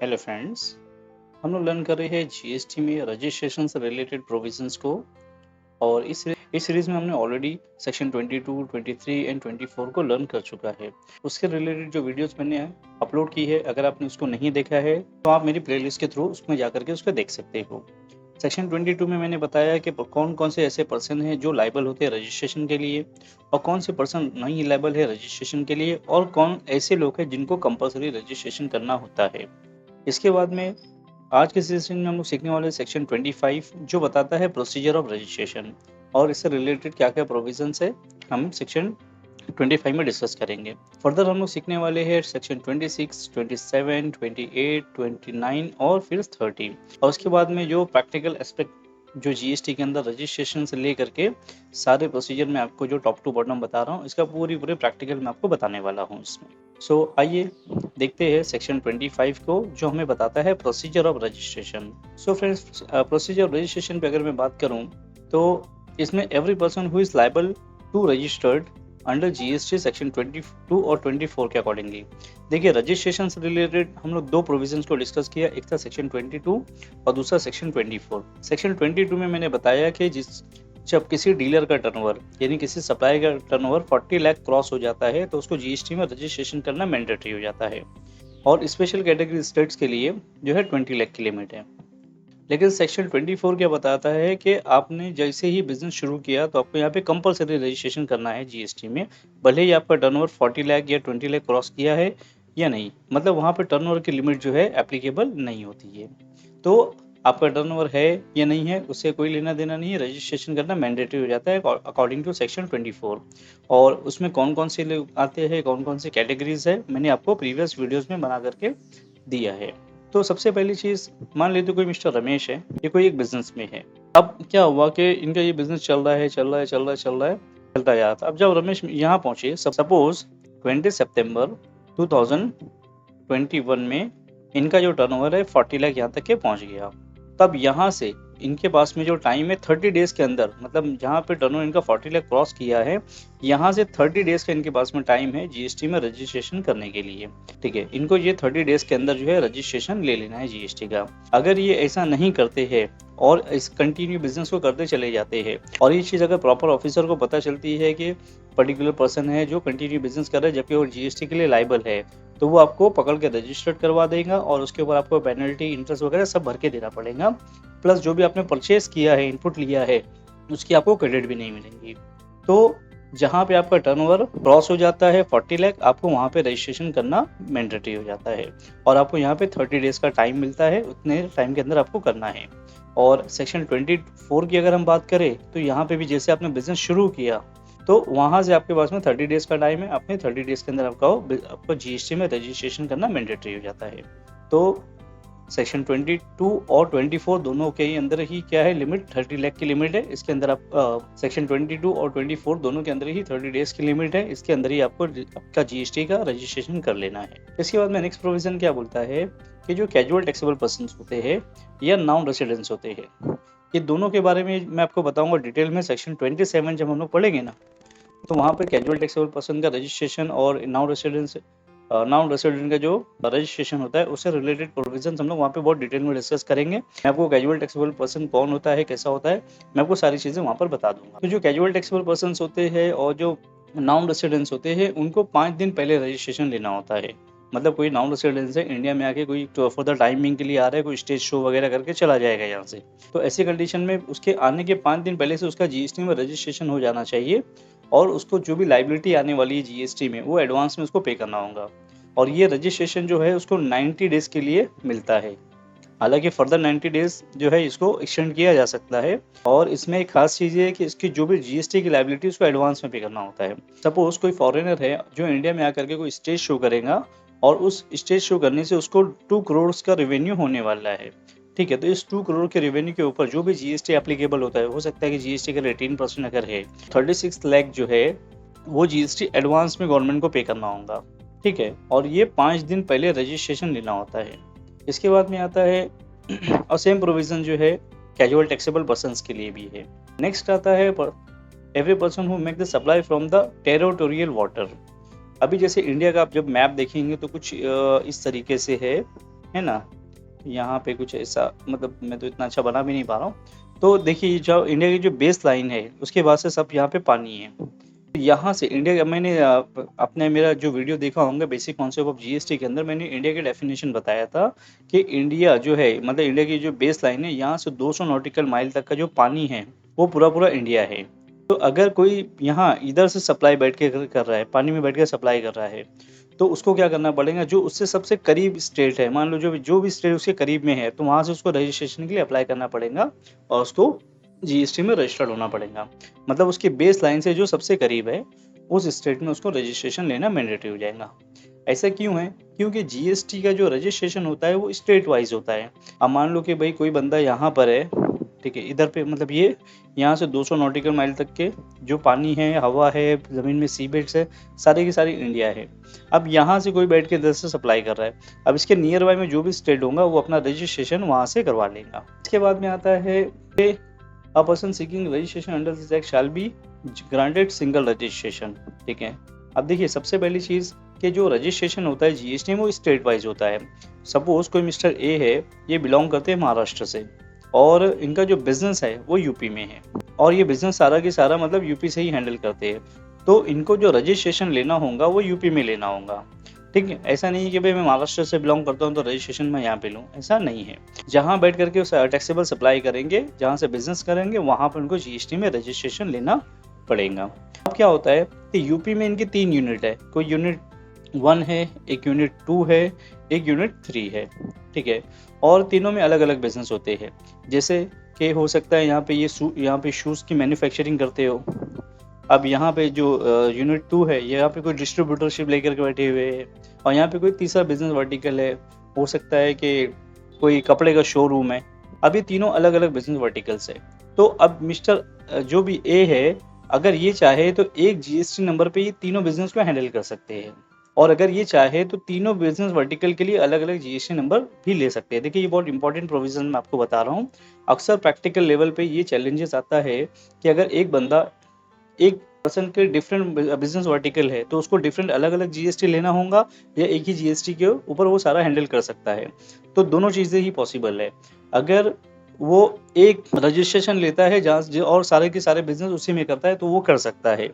Hello friends, हम लोग learn कर रहे हैं जीएसटी में रजिस्ट्रेशन से रिलेटेड प्रोविजंस को। और इस सीरीज में हमने ऑलरेडी सेक्शन 22, 23 एंड 24 को लर्न कर चुका है। उसके रिलेटेड जो वीडियोस मैंने अपलोड की है, अगर आपने उसको नहीं देखा है तो आप मेरी प्लेलिस्ट के थ्रू उसमें जाकर के उसको देख सकते हो। सेक्शन 22 में मैंने बताया कि कौन कौन से ऐसे पर्सन हैं जो लायबल होते हैं रजिस्ट्रेशन के लिए, और कौन से पर्सन नहीं लायबल है रजिस्ट्रेशन के लिए, और कौन ऐसे लोग हैं जिनको कंपलसरी रजिस्ट्रेशन करना होता है। इसके बाद में आज के सेशन में हम लोग सीखने वाले सेक्शन 25 जो बताता है प्रोसीजर ऑफ रजिस्ट्रेशन, और इससे रिलेटेड क्या क्या प्रोविजंस है हम सेक्शन 25 में डिस्कस करेंगे। फर्दर हम लोग सीखने वाले हैं सेक्शन 26, 27, 28, 29 और फिर 30। और उसके बाद में जो प्रैक्टिकल एस्पेक्ट जो जीएसटी के अंदर रजिस्ट्रेशन से लेकर के सारे प्रोसीजर में आपको जो टॉप टू बॉटम बता रहा हूँ, इसका पूरे प्रैक्टिकल मैं आपको बताने वाला हूँ इसमें। सो आइए देखते हैं सेक्शन 25 को, जो हमें बताता है procedure of registration. So friends, procedure of registration पे अगर मैं बात करूं तो इसमें every person who is liable to registered under GST section 22 और 24 के अकॉर्डिंगली। देखिए, रजिस्ट्रेशन से रिलेटेड हम लोग दो प्रोविजंस को डिस्कस किया, एक था सेक्शन 22 और दूसरा सेक्शन 24। सेक्शन 22 में मैंने बताया कि जब किसी डीलर का टर्नओवर यानी किसी सप्लाई का टर्नओवर 40 लाख क्रॉस हो जाता है तो उसको जीएसटी में रजिस्ट्रेशन करना मैंडेटरी हो जाता है, और स्पेशल कैटेगरी स्टेट्स के लिए जो है 20 लाख की लिमिट है। लेकिन सेक्शन 24 क्या बताता है कि आपने जैसे ही बिजनेस शुरू किया तो आपको यहाँ पे कंपलसरी रजिस्ट्रेशन करना है जीएसटी में, भले ही आपका टर्नओवर 40 लाख या 20 लाख क्रॉस किया है या नहीं। मतलब वहाँ पे टर्नओवर की लिमिट जो है एप्लीकेबल नहीं होती है। तो आपका टर्नओवर है या नहीं है उससे कोई लेना देना नहीं है, रजिस्ट्रेशन करना मैंडेटरी हो जाता है अकॉर्डिंग टू सेक्शन 24। और उसमें कौन कौन से लोग आते हैं, कौन कौन से कैटेगरीज है, मैंने आपको प्रीवियस वीडियोस में बना करके दिया है। तो सबसे पहली चीज, मान लेते कोई मिस्टर रमेश है, ये कोई एक बिजनेस में है। अब क्या हुआ कि इनका ये बिजनेस चल रहा है चलता जा रहा था। अब जब रमेश यहाँ पहुंचे, सपोज 20 सितंबर 2021 में इनका जो टर्नओवर है 40 लाख यहाँ तक के पहुंच गया। तब यहाँ से इनके पास में जो टाइम है 30 डेज के अंदर, मतलब जहाँ पे टर्नओवर इनका 40 लाख क्रॉस किया है, यहाँ से 30 डेज का इनके पास में टाइम है जीएसटी में रजिस्ट्रेशन करने के लिए। ठीक है, इनको ये 30 डेज के अंदर जो है रजिस्ट्रेशन ले लेना है जीएसटी का। अगर ये ऐसा नहीं करते हैं और इस कंटिन्यू बिजनेस को करते चले जाते हैं, और ये चीज़ अगर प्रॉपर ऑफिसर को पता चलती है कि पर्टिकुलर पर्सन है जो कंटिन्यू बिजनेस कर रहा है जबकि वो जीएसटी के लिए लायबल है, तो वो आपको पकड़ के रजिस्टर्ड करवा देगा और उसके ऊपर आपको पेनल्टी, इंटरेस्ट वगैरह सब भर के देना पड़ेगा। प्लस जो भी आपने परचेस किया है, इनपुट लिया है, उसकी आपको क्रेडिट भी नहीं मिलेंगी। तो जहाँ पे आपका टर्नओवर क्रॉस हो जाता है 40 लाख, आपको वहाँ पे रजिस्ट्रेशन करना मैंडेटरी हो जाता है, और आपको यहाँ पे 30 डेज का टाइम मिलता है, उतने टाइम के अंदर आपको करना है। और सेक्शन 24 की अगर हम बात करें तो यहाँ पे भी जैसे आपने बिजनेस शुरू किया तो वहाँ से आपके पास में 30 डेज का टाइम है, अपने 30 डेज के अंदर आपको जीएसटी में रजिस्ट्रेशन करना मैंडेटरी हो जाता है। तो सेक्शन 22 और 24 दोनों के अंदर ही क्या है, लिमिट 30 लाख की लिमिट है। इसके अंदर आप सेक्शन 22 और 24 दोनों के अंदर ही 30 डेज की लिमिट है, इसके अंदर ही आपको आपका जीएसटी का रजिस्ट्रेशन कर लेना है। इसके बाद में नेक्स्ट प्रोविजन क्या बोलता है कि जो कैजुअल टैक्सेबल पर्सन होते हैं या नॉन रेसिडेंट्स होते हैं, ये दोनों के बारे में मैं आपको बताऊंगा डिटेल में। सेक्शन 27 जब हम लोग पढ़ेंगे ना, तो वहाँ पर कैजुअल टैक्सेबल पर्सन का रजिस्ट्रेशन और नॉन रेसिडेंट का जो रजिस्ट्रेशन होता है उससे रिलेटेड प्रोविजंस हम लोग वहाँ पे बहुत डिटेल में डिस्कस करेंगे। मैं आपको कैजुअल टैक्सेबल पर्सन कौन होता है, कैसा होता है, मैं आपको सारी चीज़ें वहाँ पर बता दूंगा। तो जो कैजुअल टैक्सेबल पर्सन होते हैं और जो नॉन रेसिडेंट्स होते हैं, उनको 5 दिन पहले रजिस्ट्रेशन लेना होता है। मतलब कोई नॉन रेसिडेंस है, इंडिया में आके कोई फॉर द टाइमिंग के लिए आ रहा है, कोई स्टेज शो वगैरह करके चला जाएगा यहाँ से, तो ऐसी कंडीशन में उसके आने के 5 दिन पहले से उसका जीएसटी में रजिस्ट्रेशन हो जाना चाहिए, और उसको जो भी लाइबिलिटी आने वाली है जीएसटी में वो एडवांस में उसको पे करना होगा। और ये रजिस्ट्रेशन जो है उसको 90 डेज के लिए मिलता है। हालांकि फर्दर 90 डेज जो है इसको एक्सटेंड किया जा सकता है, और इसमें एक खास चीज़ है कि इसकी जो भी जीएसटी की लाइबिलिटी उसको एडवांस में पे करना होता है। सपोज कोई फॉरेनर है जो इंडिया में आकर के कोई स्टेज शो करेगा, और उस स्टेज शो करने से उसको 2 करोड़ का रेवेन्यू होने वाला है। ठीक है, तो इस 2 करोड़ के रेवेन्यू के ऊपर जो भी जीएसटी एप्लीकेबल होता है, हो सकता है कि जीएसटी का 18% अगर है, 36 लाख जो है वो जीएसटी एडवांस में गवर्नमेंट को पे करना होगा। ठीक है, और ये 5 दिन पहले रजिस्ट्रेशन लेना होता है। इसके बाद में आता है और सेम प्रोविजन जो है कैजुअल टैक्सेबल पर्सन्स के लिए भी है। नेक्स्ट आता है every person who make the supply from the territorial water. अभी जैसे इंडिया का आप जब मैप देखेंगे तो कुछ इस तरीके से है है ना। यहाँ पे कुछ ऐसा, मतलब मैं तो इतना अच्छा बना भी नहीं पा रहा हूँ। तो देखिए जो इंडिया की जो बेस लाइन है उसके बाद से सब यहाँ पे पानी है। यहाँ से इंडिया का मैंने अपने मेरा जो वीडियो देखा होंगे बेसिक कॉन्सेप्ट ऑफ जीएसटी के अंदर मैंने इंडिया की डेफिनेशन बताया था कि इंडिया जो है, मतलब इंडिया की जो बेस लाइन है, यहाँ से 200 नॉटिकल माइल तक का जो पानी है वो पूरा पूरा इंडिया है। तो अगर कोई यहाँ इधर से सप्लाई बैठ के कर रहा है, पानी में बैठ के सप्लाई कर रहा है, तो उसको क्या करना पड़ेगा, जो उससे सबसे करीब स्टेट है, मान लो जो भी स्टेट उसके करीब में है, तो वहाँ से उसको रजिस्ट्रेशन के लिए अप्लाई करना पड़ेगा और उसको जीएसटी में रजिस्टर्ड होना पड़ेगा। मतलब उसकी बेस लाइन से जो सबसे करीब है उस स्टेट में उसको रजिस्ट्रेशन लेना मैंडेटरी हो जाएगा। ऐसा क्यों है? क्योंकि जीएसटी का जो रजिस्ट्रेशन होता है वो स्टेट वाइज होता है। अब मान लो कि भाई कोई बंदा यहाँ पर है, ठीक है, इधर पे मतलब ये यहाँ से 200 नॉटिकल माइल तक के जो पानी है, हवा है, ज़मीन में सी बेड्स है, सारी की सारी इंडिया है। अब यहाँ से कोई बैठ के इधर से सप्लाई कर रहा है, अब इसके नियर बाय में जो भी स्टेट होगा वो अपना रजिस्ट्रेशन वहाँ से करवा लेगा। इसके बाद में आता है कि A person seeking registration under this act shall be granted single registration। ठीक है। अब देखिए सबसे पहली चीज कि जो रजिस्ट्रेशन होता है जीएसटी में वो स्टेट वाइज होता है। सपोज कोई मिस्टर ए है, ये बिलोंग करते हैं महाराष्ट्र से और इनका जो बिजनेस है वो यूपी में है और ये बिजनेस सारा की सारा मतलब यूपी से ही हैंडल करते हैं, तो इनको जो रजिस्ट्रेशन लेना होगा वो यूपी में लेना होगा। ठीक है। ऐसा नहीं है कि भाई मैं महाराष्ट्र से बिलोंग करता हूँ तो रजिस्ट्रेशन मैं यहाँ पे लूँ, ऐसा नहीं है। जहाँ बैठ करके उस टैक्सेबल सप्लाई करेंगे, जहाँ से बिजनेस करेंगे, वहाँ पर उनको जीएसटी में रजिस्ट्रेशन लेना पड़ेगा। अब क्या होता है कि यूपी में इनकी 3 यूनिट है, कोई यूनिट 1 है, एक यूनिट 2 है, एक यूनिट 3 है। ठीक है। और तीनों में अलग अलग बिजनेस होते हैं। जैसे कि हो सकता है यहाँ पे यहाँ पे शूज़ की मैन्युफैक्चरिंग करते हो। अब यहाँ पे जो यूनिट 2 है, यहाँ पे कोई डिस्ट्रीब्यूटरशिप लेकर के बैठे हुए हैं और यहाँ पे कोई तीसरा बिजनेस वर्टिकल है, हो सकता है कि कोई कपड़े का शोरूम है। अब ये तीनों अलग अलग बिजनेस वर्टिकल्स है। तो अब मिस्टर जो भी ए है, अगर ये चाहे तो एक जीएसटी नंबर पे ये तीनों बिजनेस को हैंडल कर सकते हैं और अगर ये चाहे तो तीनों बिजनेस वर्टिकल के लिए अलग अलग जीएसटी नंबर भी ले सकते हैं। देखिए ये बहुत इंपॉर्टेंट प्रोविजन मैं आपको बता रहा हूँ। अक्सर प्रैक्टिकल लेवल पे ये चैलेंजेस आता है कि अगर एक बंदा एक पर्सन के डिफरेंट बिजनेस वर्टिकल है तो उसको डिफरेंट अलग अलग जीएसटी लेना होगा या एक ही जीएसटी के ऊपर वो सारा हैंडल कर सकता है। तो दोनों चीज़ें ही पॉसिबल है। अगर वो एक रजिस्ट्रेशन लेता है जहाँ और सारे के सारे बिजनेस उसी में करता है तो वो कर सकता है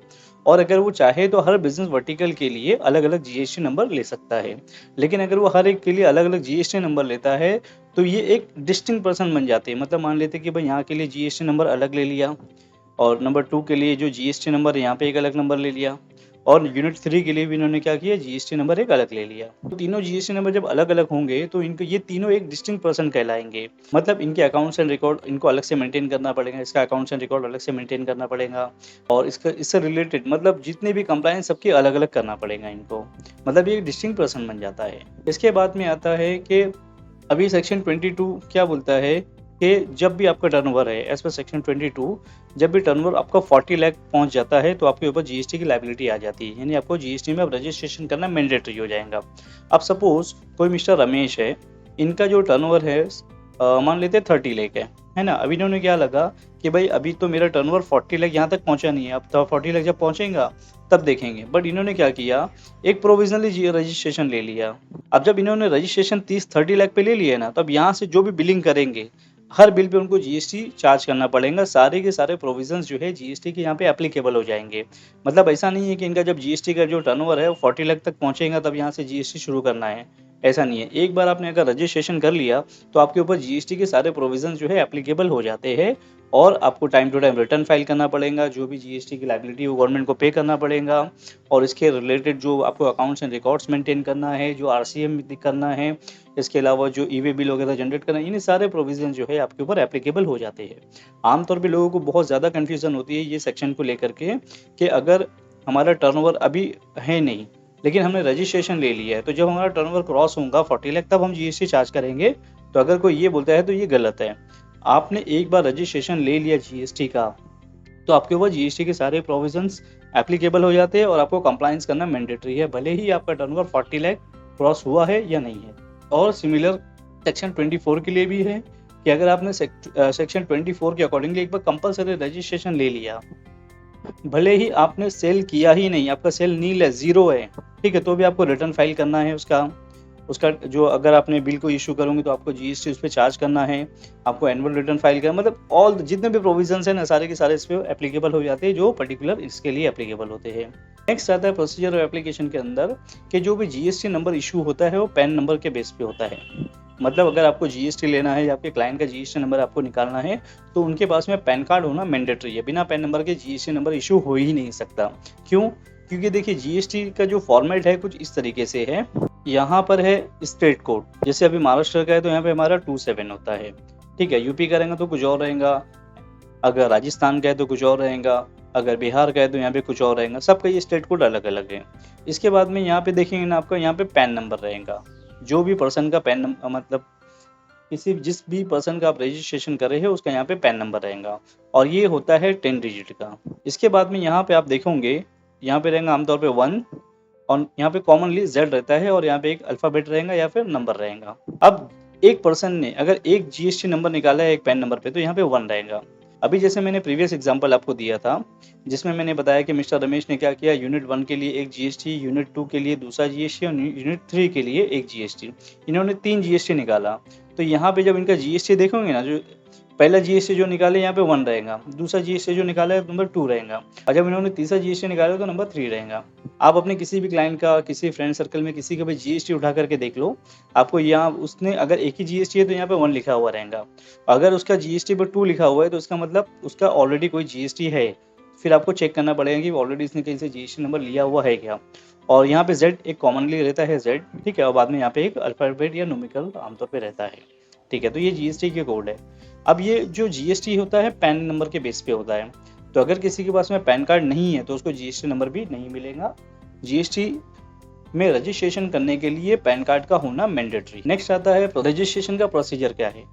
और अगर वो चाहे तो हर बिजनेस वर्टिकल के लिए अलग अलग जीएसटी नंबर ले सकता है। लेकिन अगर वो हर एक के लिए अलग अलग जीएसटी नंबर लेता है तो ये एक डिस्टिंक्ट पर्सन बन जाते हैं। मतलब मान लेते हैं कि भाई यहाँ के लिए जीएसटी नंबर अलग ले लिया और नंबर 2 के लिए जो जीएसटी नंबर है यहाँ पे एक अलग नंबर ले लिया और यूनिट 3 के लिए भी इन्होंने क्या किया, जीएसटी नंबर एक अलग ले लिया। तो तीनों जीएसटी नंबर जब अलग अलग होंगे तो इनको ये तीनों एक डिस्टिंक्ट पर्सन कहलाएंगे। मतलब इनके अकाउंट्स एंड रिकॉर्ड इनको अलग से मेंटेन करना पड़ेगा, इसका अकाउंट्स एंड रिकॉर्ड अलग से मेंटेन करना पड़ेगा और इसका इससे रिलेटेड मतलब जितने भी कंप्लायंस सबके अलग अलग करना पड़ेगा इनको। मतलब ये एक डिस्टिंक्ट पर्सन बन जाता है। इसके बाद में आता है कि अभी सेक्शन 22 क्या बोलता है कि जब भी आपका टर्नओवर है एज पर सेक्शन 22, जब भी टर्नओवर आपका 40 लाख पहुंच जाता है तो आपके ऊपर जीएसटी की लायबिलिटी आ जाती है, यानी आपको जीएसटी में अब रजिस्ट्रेशन करना मैंडेटरी हो जाएगा। अब सपोज कोई मिस्टर रमेश है, इनका जो टर्नओवर है मान लेते 30 लाख है ना। अभी इन्होंने क्या लगा कि भाई अभी तो मेरा टर्नओवर 40 लाख यहाँ तक पहुँचा नहीं है, अब तो 40 लाख जब पहुँचेगा तब देखेंगे। बट इन्होंने क्या किया, एक प्रोविजनली रजिस्ट्रेशन ले लिया। अब जब इन्होंने रजिस्ट्रेशन 30-30 लाख पे ले लिया ना, तब यहाँ से जो भी बिलिंग करेंगे हर बिल पे उनको जीएसटी चार्ज करना पड़ेगा। सारे के सारे प्रोविजंस जो है जीएसटी के यहाँ पे एप्लीकेबल हो जाएंगे। मतलब ऐसा नहीं है कि इनका जब जीएसटी का जो टर्नओवर है वो 40 लाख तक पहुँचेगा तब यहाँ से जीएसटी शुरू करना है, ऐसा नहीं है। एक बार आपने अगर रजिस्ट्रेशन कर लिया तो आपके ऊपर जीएसटी के सारे प्रोविजंस जो है एप्लीकेबल हो जाते हैं और आपको time to time return file करना पड़ेगा, जो भी जीएसटी की लायबिलिटी वो गवर्नमेंट को पे करना पड़ेगा और इसके रिलेटेड जो आपको अकाउंट्स एंड रिकॉर्ड्स मेंटेन करना है, जो आरसीएम करना है, इसके अलावा जो ई वे बिल वगैरह जनरेट करना है, इन सारे प्रोविजन जो है आपके ऊपर एप्लीकेबल हो जाते हैं। आमतौर पे लोगों को बहुत ज़्यादा कन्फ्यूज़न होती है ये सेक्शन को लेकर के कि अगर हमारा टर्नओवर अभी है नहीं लेकिन हमने रजिस्ट्रेशन ले लिया है तो जब हमारा टर्नओवर क्रॉस होगा 40 लाख तब हम जीएसटी चार्ज करेंगे। तो अगर कोई ये बोलता है तो ये गलत है। आपने एक बार रजिस्ट्रेशन ले लिया जीएसटी का तो आपके ऊपर जीएसटी के सारे प्रोविजंस एप्लीकेबल हो जाते हैं और आपको कंप्लायंस करना मैंडेटरी है, भले ही आपका टर्नओवर 40 लाख क्रॉस हुआ है या नहीं है। और सिमिलर सेक्शन 24 के लिए भी है कि अगर आपने सेक्शन 24 के अकॉर्डिंगली एक बार कंपलसरी रजिस्ट्रेशन ले लिया, भले ही आपने सेल किया ही नहीं, आपका सेल नील है, जीरो है, ठीक है, तो भी आपको रिटर्न फाइल करना है उसका। उसका जो अगर आपने बिल को इशू करोगे तो आपको जीएसटी उस पे चार्ज करना है, आपको एनुअल रिटर्न फाइल करना, मतलब ऑल जितने भी प्रोविजंस हैं ना सारे के सारे इस पे एप्लीकेबल हो जाते हैं, जो पर्टिकुलर इसके लिए एप्लीकेबल होते हैं। नेक्स्ट आता है प्रोसीजर और एप्लीकेशन के अंदर कि जो भी जीएसटी नंबर इशू होता है वो पैन नंबर के बेस पे होता है। मतलब अगर आपको जीएसटी लेना है या आपके क्लाइंट का जीएसटी नंबर आपको निकालना है तो उनके पास में पैन कार्ड होना मैंडेटरी है। बिना पैन नंबर के जीएसटी नंबर इशू हो ही नहीं सकता। क्यों? क्योंकि देखिए जीएसटी का जो फॉर्मेट है कुछ इस तरीके से है। यहाँ पर है स्टेट कोड, जैसे अभी महाराष्ट्र का है तो यहाँ पे हमारा 27 होता है, ठीक है। यूपी का रहेगा तो कुछ और रहेगा, अगर राजस्थान का है तो कुछ और रहेगा, अगर बिहार का है तो यहाँ पे कुछ और रहेगा। सबका ये स्टेट कोड अलग अलग है। इसके बाद में यहाँ पे देखेंगे ना, आपका यहाँ पे पैन नंबर रहेगा। जो भी पर्सन का पैन नंबर, मतलब जिस भी पर्सन का आप रजिस्ट्रेशन कर रहे हो उसका यहाँ पे पैन नंबर रहेगा, और ये होता है 10 डिजिट का। इसके बाद में यहाँ पे आप देखोगे, यहाँ पे रहेगा आमतौर पे 1, और यहाँ पे कॉमनली Z रहता है, और यहाँ पे एक अल्फाबेट रहेगा या फिर नंबर रहेगा। अब एक पर्सन ने अगर एक जीएसटी नंबर निकाला है एक पैन नंबर पे तो यहाँ पे 1 रहेगा। अभी जैसे मैंने प्रीवियस एग्जांपल आपको दिया था जिसमें मैंने बताया कि मिस्टर रमेश ने क्या किया, यूनिट 1 के लिए एक जीएसटी, यूनिट 2 के लिए दूसरा जीएसटी और यूनिट 3 के लिए एक जीएसटी, इन्होंने 3 जीएसटी निकाला। तो यहाँ पे जब इनका जीएसटी देखोगे ना, जो पहला जीएसटी जो निकाले यहाँ पे 1 रहेगा, दूसरा जीएसटी जो निकाला है नंबर 2 रहेगा, और जब इन्होंने तीसरा जीएसटी निकाला तो नंबर 3 रहेगा। आप अपने किसी भी क्लाइंट का, किसी फ्रेंड सर्कल में किसी का भी जीएसटी उठा करके देख लो, आपको यहाँ उसने अगर एक ही जीएसटी है तो यहाँ पे 1 लिखा हुआ रहेगा, अगर उसका जीएसटी पे 2 लिखा हुआ है तो उसका मतलब उसका ऑलरेडी कोई जीएसटी है। फिर आपको चेक करना पड़ेगा कि ऑलरेडी इसने कहीं से जीएसटी नंबर लिया हुआ है क्या। और यहाँ पे जेड एक कॉमनली रहता है जेड, ठीक है, और बाद में यहाँ पे एक अल्फाबेट या न्यूमेरिकल आमतौर पे रहता है, ठीक है। तो ये जीएसटी के कोड है। अब ये जो जीएसटी होता है पैन नंबर के बेस पे होता है, तो अगर किसी के पास में पैन कार्ड नहीं है तो उसको जीएसटी नंबर भी नहीं मिलेगा। जीएसटी में रजिस्ट्रेशन करने के लिए पैन कार्ड का होना मैंडेटरी। नेक्स्ट आता है रजिस्ट्रेशन का प्रोसीजर क्या है।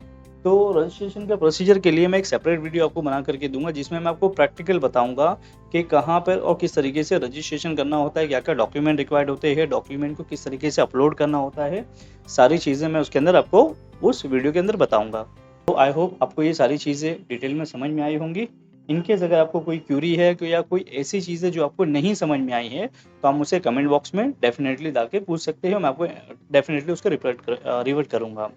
तो रजिस्ट्रेशन का प्रोसीजर के लिए मैं एक सेपरेट वीडियो आपको बना करके दूंगा जिसमें मैं आपको प्रैक्टिकल बताऊंगा कि कहाँ पर और किस तरीके से रजिस्ट्रेशन करना होता है, क्या क्या डॉक्यूमेंट रिक्वायर्ड होते हैं, डॉक्यूमेंट को किस तरीके से अपलोड करना होता है, सारी चीज़ें मैं उसके अंदर आपको उस वीडियो के अंदर बताऊंगा। तो आई होप आपको ये सारी चीज़ें डिटेल में समझ में आई होंगी। इनकेस अगर आपको कोई क्यूरी है या कोई ऐसी चीज़ है जो आपको नहीं समझ में आई है तो आप मुझसे कमेंट बॉक्स में डेफिनेटली डाल के पूछ सकते हो, मैं आपको डेफिनेटली उसको रिवर्ट करूँगा।